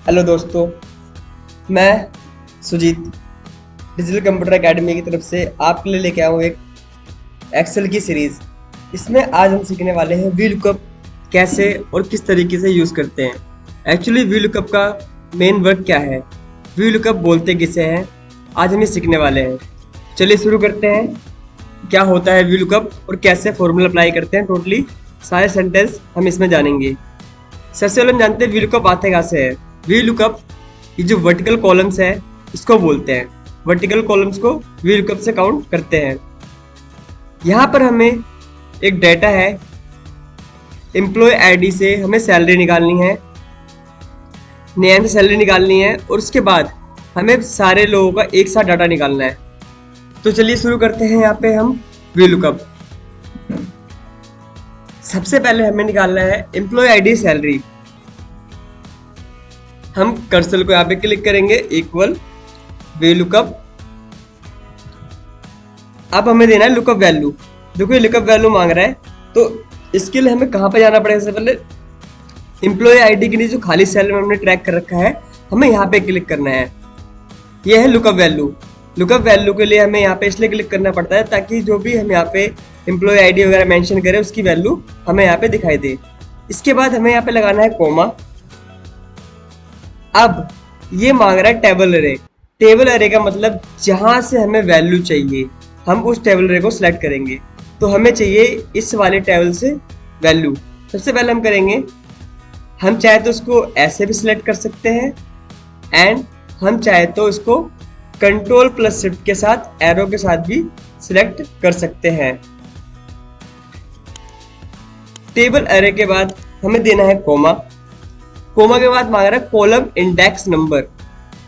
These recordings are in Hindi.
हेलो दोस्तों, मैं सुजीत डिजिटल कंप्यूटर एकेडमी की तरफ से आपके लिए लेके आया हूँ एक एक्सेल की सीरीज़। इसमें आज हम सीखने वाले हैं वी लुकअप कैसे और किस तरीके से यूज़ करते हैं। एक्चुअली वी लुकअप का मेन वर्क क्या है, वी लुकअप बोलते किसे हैं, आज हम ये सीखने वाले हैं। चलिए शुरू करते हैं। क्या होता है वी लुकअप और कैसे फॉर्मूला अप्लाई करते हैं, टोटली सारे सेंटेंस हम इसमें जानेंगे। सबसे पहले हम जानते हैं वी लुकअप आते कहाँ से है। वी लुकअप ये जो वर्टिकल कॉलम्स है इसको बोलते हैं। वर्टिकल कॉलम्स को वी लुकअप से काउंट करते हैं। यहाँ पर हमें एक डाटा है, एम्प्लॉय आईडी से हमें सैलरी निकालनी है, नेम से सैलरी निकालनी है और उसके बाद हमें सारे लोगों का एक साथ डाटा निकालना है। तो चलिए शुरू करते हैं। यहाँ पे हम वी लुकअप, सबसे पहले हमें निकालना है एम्प्लॉय आईडी सैलरी। हम कर्सर को यहाँ पे क्लिक करेंगे, इक्वल वी लुकअप। अब हमें देना है लुकअप वैल्यू। देखो ये लुकअप वैल्यू मांग रहा है, तो इसके लिए हमें कहाँ पे जाना पड़ेगा। सबसे पहले एम्प्लॉय आईडी के लिए जो खाली सेल में हमने ट्रैक कर रखा है, हमें यहाँ पे क्लिक करना है। यह है लुकअप वैल्यू। लुकअप वैल्यू के लिए हमें यहाँ पे इसलिए क्लिक करना पड़ता है ताकि जो भी हम यहाँ पे एम्प्लॉय आईडी वगैरह मेंशन करें उसकी वैल्यू हमें यहाँ पे दिखाई दे। इसके बाद हमें यहाँ पे लगाना है कोमा। अब ये मांग रहा है टेबल अरे। टेबल अरे का मतलब जहां से हमें वैल्यू चाहिए हम उस टेबल अरे को सिलेक्ट करेंगे। तो हमें चाहिए इस वाले टेबल से वैल्यू। सबसे पहले हम करेंगे, हम चाहे तो उसको ऐसे भी सिलेक्ट कर सकते हैं एंड हम चाहे तो इसको कंट्रोल प्लस शिफ्ट के साथ एरो के साथ भी सिलेक्ट कर सकते हैं। टेबल अरे के बाद हमें देना है कोमा। कोमा के बाद मांग रहा है कॉलम इंडेक्स नंबर।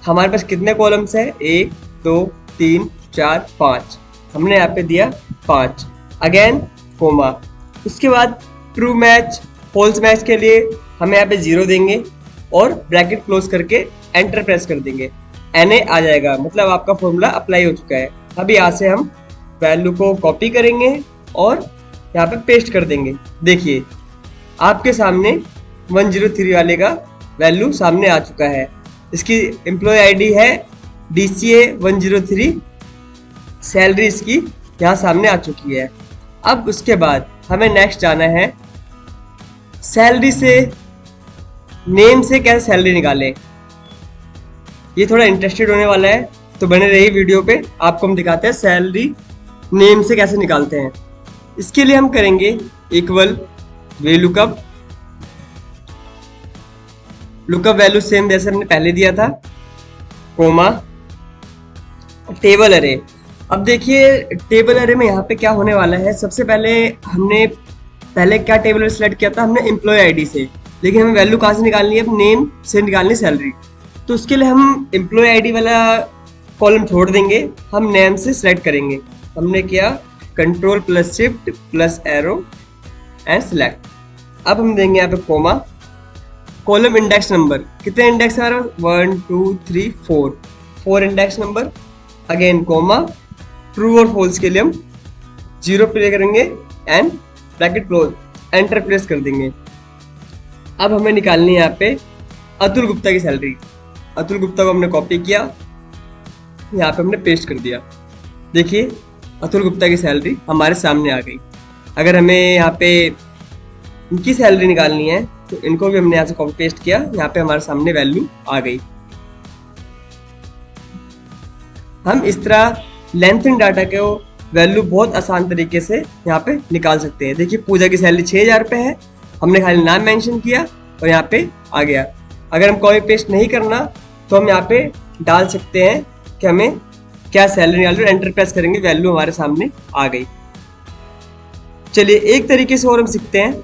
हमारे पास कितने कॉलम्स है, 1 2 3 4 5। हमने यहाँ पे दिया 5। Again comma. उसके बाद ट्रू मैच फॉल्स मैच के लिए हमें यहाँ पे 0 देंगे और ब्रैकेट क्लोज करके एंटर प्रेस कर देंगे। NA आ जाएगा, मतलब आपका फॉर्मूला अप्लाई हो चुका है। अब यहाँ से हम वैल्यू को कॉपी करेंगे और यहाँ पे पेस्ट कर देंगे। देखिए आपके सामने 103 वाले का वैल्यू सामने आ चुका है। इसकी एम्प्लॉय आईडी है DCA 103, सैलरी इसकी यहाँ सामने आ चुकी है। अब उसके बाद हमें नेक्स्ट जाना है, सैलरी से नेम से कैसे सैलरी निकालें। ये थोड़ा इंटरेस्टेड होने वाला है, तो बने रहिए वीडियो पे। आपको हम दिखाते हैं सैलरी नेम से कैसे निकालते हैं। इसके लिए हम करेंगे equal V lookup. Lookup value same जैसे हमने पहले दिया था, कोमा, टेबल अरे। अब देखिए टेबल अरे में यहाँ पे क्या होने वाला है। सबसे पहले हमने क्या टेबल अरे सेलेक्ट किया था, हमने एम्प्लॉय आईडी से, लेकिन हमें वैल्यू कहाँ से निकालनी है, अब नेम से निकालनी सैलरी। तो उसके लिए हम एम्प्लॉय आईडी वाला कॉलम छोड़ देंगे, हम नेम से सिलेक्ट करेंगे। हमने किया control plus shift plus arrow and select. अब हम देंगे यहाँ पे कोमा। कॉलम इंडेक्स नंबर, कितने इंडेक्स आ रहा है, 1 2 3 4 index number. Again comma. True और फॉल्स के लिए हम 0 प्ले करेंगे and bracket close, enter press कर देंगे। अब हमें निकालनी है यहाँ पे अतुल गुप्ता की सैलरी। अतुल गुप्ता को हमने कॉपी किया, यहाँ पे हमने पेस्ट कर दिया। देखिए अतुल गुप्ता की सैलरी हमारे सामने आ गई। अगर हमें यहाँ पे इनकी सैलरी निकालनी है तो इनको भी हमने यहाँ से कॉपी पेस्ट किया, यहाँ पे हमारे सामने वैल्यू आ गई। हम इस तरह लेंथ डाटा के वैल्यू बहुत आसान तरीके से यहाँ पे निकाल सकते हैं। देखिए पूजा की सैलरी 6000 रुपये है, हमने खाली नाम मेंशन किया और यहाँ पे आ गया। अगर हम कॉपी पेस्ट नहीं करना तो हम यहाँ पे डाल सकते हैं कि हमें क्या सैलरी निकाल रही है, एंटर प्रेस करेंगे, वैल्यू हमारे सामने आ गई। चलिए एक तरीके से और हम सीखते हैं।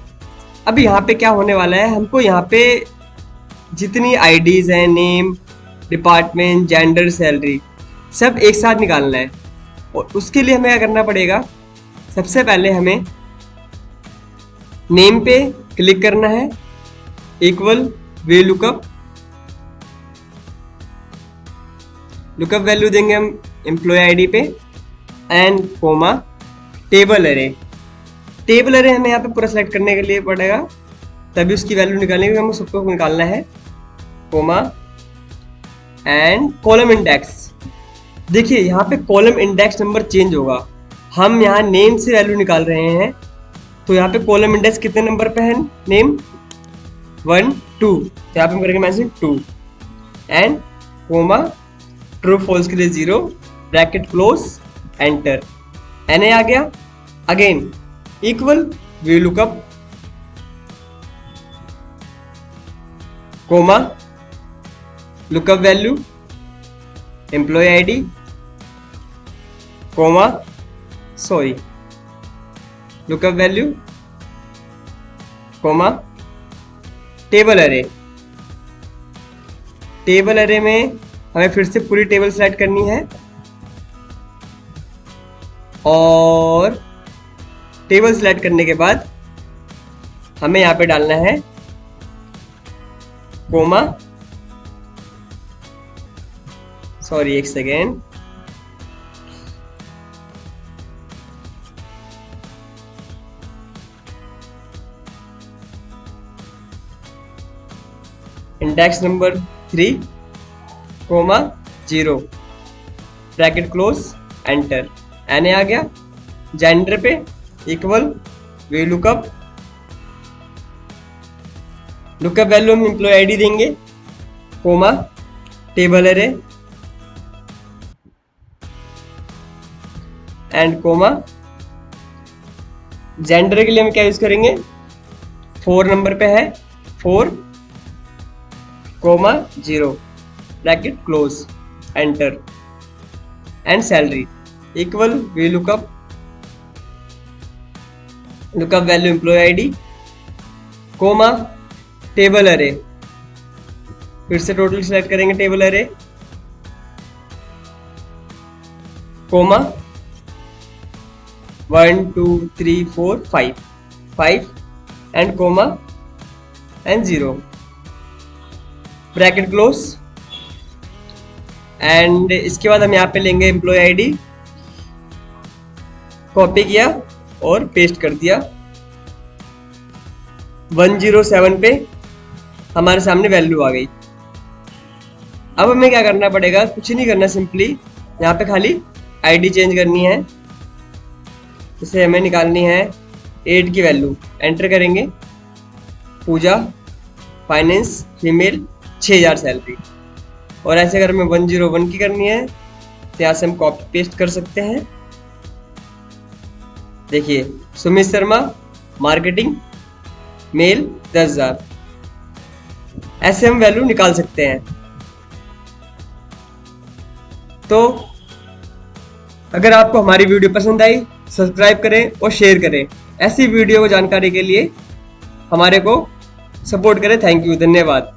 अब यहाँ पे क्या होने वाला है, हमको यहाँ पे जितनी आईडीज हैं, नेम, डिपार्टमेंट, जेंडर, सैलरी, सब एक साथ निकालना है। और उसके लिए हमें क्या करना पड़ेगा, सबसे पहले हमें नेम पे क्लिक करना है, equal V lookup. Lookup value देंगे हम एम्प्लॉय आईडी पे and coma table array. Table अरे हमें यहाँ पे पूरा सेलेक्ट करने के लिए पड़ेगा, तभी उसकी वैल्यू निकालने के लिए हमको सबको निकालना है, कोमा एंड कॉलम इंडेक्स। देखिए यहाँ पे कॉलम इंडेक्स नंबर चेंज होगा। हम यहाँ नेम से वैल्यू निकाल रहे हैं, तो यहाँ पे कॉलम इंडेक्स कितने नंबर पे है? नेम 1 2, तो यहाँ पे हम करेंगे mention 2 and comma true false के लिए 0 ब्रैकेट क्लोज एंटर। एन आ गया। Again equal V lookup comma lookup value employee ID comma sorry lookup value comma table array. Table array में हमें फिर से पूरी टेबल सेलेक्ट करनी है और टेबल सेलेक्ट करने के बाद हमें यहाँ पे डालना है कोमा सॉरी एक second index number 3 comma 0 bracket close enter. N आ गया। जेंडर पे इक्वल वी लुकअप वैल्यू हम एम्प्लॉय आईडी देंगे comma table array and comma gender के लिए हम क्या यूज करेंगे? 4 नंबर पे है 4 comma 0 bracket close enter. And salary equal V lookup value employee ID comma table array. फिर से टोटल सिलेक्ट करेंगे table array comma 1 2 3 4 5 and comma and 0 bracket close and इसके बाद हम यहाँ पे लेंगे एम्प्लॉय आईडी, कॉपी किया और पेस्ट कर दिया। 107 पे हमारे सामने वैल्यू आ गई। अब हमें क्या करना पड़ेगा? कुछ नहीं करना, सिंपली यहाँ पे खाली आईडी चेंज करनी है। इसे हमें निकालनी है 8 की वैल्यू, एंटर करेंगे पूजा फाइनेंस फीमेल 6000 सैलरी। और ऐसे अगर हमें 101 की करनी है तो यहाँ से हम कॉपी पेस्ट कर सकते हैं। देखिए सुमित शर्मा मार्केटिंग मेल 10,000, ऐसे हम वैल्यू निकाल सकते हैं। तो अगर आपको हमारी वीडियो पसंद आई सब्सक्राइब करें और शेयर करें। ऐसी वीडियो को जानकारी के लिए हमारे को सपोर्ट करें। थैंक यू, धन्यवाद।